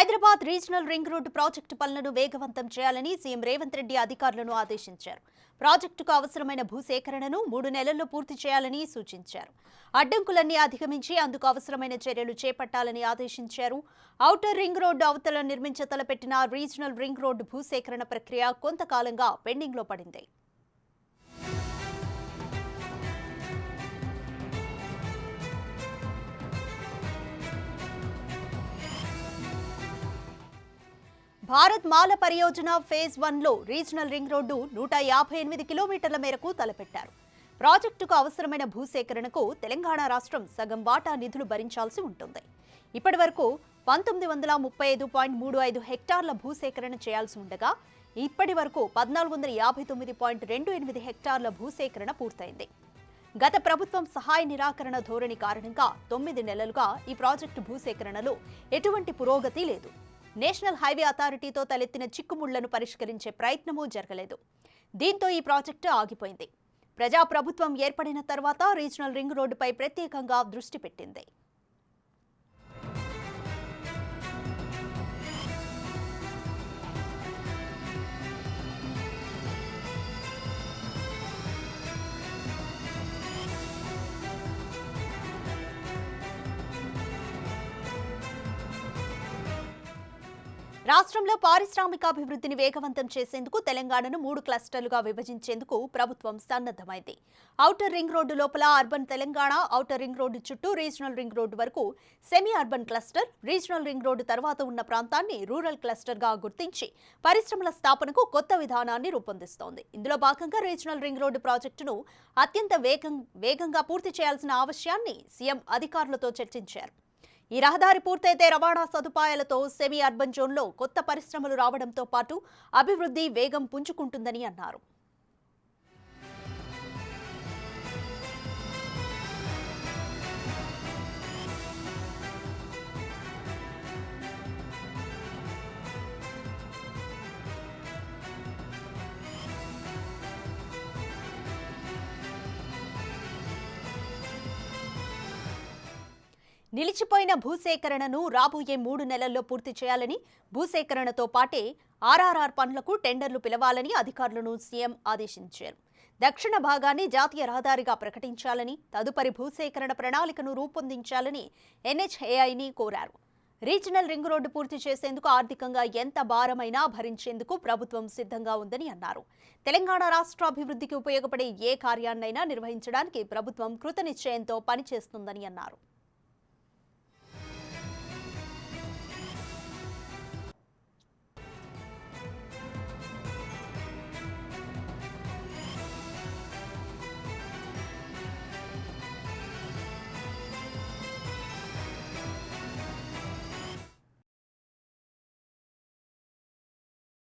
Hyderabad regional ring road project పనులను వేగవంతం చేయాలని సీఎం రేవంత్ రెడ్డి అధికారులను ఆదేశించారు. ప్రాజెక్టుకు అవసరమైన భూసేకరణను 3 నెలల్లో పూర్తి చేయాలని సూచించారు. అడ్డంకులన్నీ అధిగమించి అందుకు అవసరమైన చర్యలు చేపట్టాలని ఆదేశించారు. ఔటర్ రింగ్ రోడ్డు అవతల నిర్మించ తలపెట్టిన రీజనల్ రింగ్ రోడ్డు భూసేకరణ ప్రక్రియ కొంతకాలంగా పెండింగ్లో పడింది. భారత్ మాల పరియోజన ఫేజ్ 1లో రీజనల్ రింగ్ రోడ్డు 158 కిలోమీటర్ల మేరకు తలపెట్టారు. ప్రాజెక్టుకు అవసరమైన భూసేకరణకు తెలంగాణ రాష్ట్రం సగం వాటా నిధులు భరించాల్సి ఉంటుంది. ఇప్పటి వరకు 1935.35 హెక్టార్ల భూసేకరణ చేయాల్సి ఉండగా ఇప్పటి వరకు 1459.28 హెక్టార్ల భూసేకరణ పూర్తయింది. గత ప్రభుత్వం సహాయ నిరాకరణ ధోరణి కారణంగా 9 నెలలుగా ఈ ప్రాజెక్టు భూసేకరణలో ఎటువంటి పురోగతి లేదు. నేషనల్ హైవే అథారిటీతో తలెత్తిన చిక్కుముళ్లను పరిష్కరించే ప్రయత్నమూ జరగలేదు. దీంతో ఈ ప్రాజెక్టు ఆగిపోయింది. ప్రజాప్రభుత్వం ఏర్పడిన తర్వాత రీజనల్ రింగ్ రోడ్డుపై ప్రత్యేకంగా దృష్టి పెట్టింది. రాష్ట్రంలో పారిశ్రామికాభివృద్ధిని వేగవంతం చేసేందుకు తెలంగాణను 3 క్లస్టర్లుగా విభజించేందుకు ప్రభుత్వం సన్నద్ధమైంది. ఔటర్ రింగ్ రోడ్డు లోపల urban Telangana, outer ring road చుట్టూ రీజనల్ రింగ్ రోడ్డు వరకు semi urban cluster, regional ring road తర్వాత ఉన్న ప్రాంతాన్ని రూరల్ క్లస్టర్గా గుర్తించి పరిశ్రమల స్థాపనకు కొత్త విధానాన్ని రూపొందిస్తోంది. ఇందులో భాగంగా రీజనల్ రింగ్ రోడ్డు ప్రాజెక్టును అత్యంత వేగంగా పూర్తి చేయాల్సిన ఆవశ్యాన్ని సీఎం అధికారులతో చర్చించారు. ఈ రహదారి పూర్తయితే రవాణా సదుపాయాలతో సెమీ అర్బన్ జోన్లో కొత్త పరిశ్రమలు రావడంతో పాటు అభివృద్ధి వేగం పుంజుకుంటుందని అన్నారు. నిలిచిపోయిన భూసేకరణను రాబోయే 3 నెలల్లో పూర్తి చేయాలని, భూసేకరణతో పాటే ఆర్ఆర్ఆర్ పనులకు టెండర్లు పిలవాలని అధికారులను సీఎం ఆదేశించారు. దక్షిణ భాగాన్ని జాతీయ రహదారిగా ప్రకటించాలని, తదుపరి భూసేకరణ ప్రణాళికను రూపొందించాలని ఎన్హెచ్ఏఐని కోరారు. రీజనల్ రింగ్ రోడ్డు పూర్తి చేసేందుకు ఆర్థికంగా ఎంత భారమైనా భరించేందుకు ప్రభుత్వం సిద్ధంగా ఉందని అన్నారు. తెలంగాణ రాష్ట్ర అభివృద్ధికి ఉపయోగపడే ఏ కార్యాన్నైనా నిర్వహించడానికి ప్రభుత్వం కృతనిశ్చయంతో పనిచేస్తుందని అన్నారు.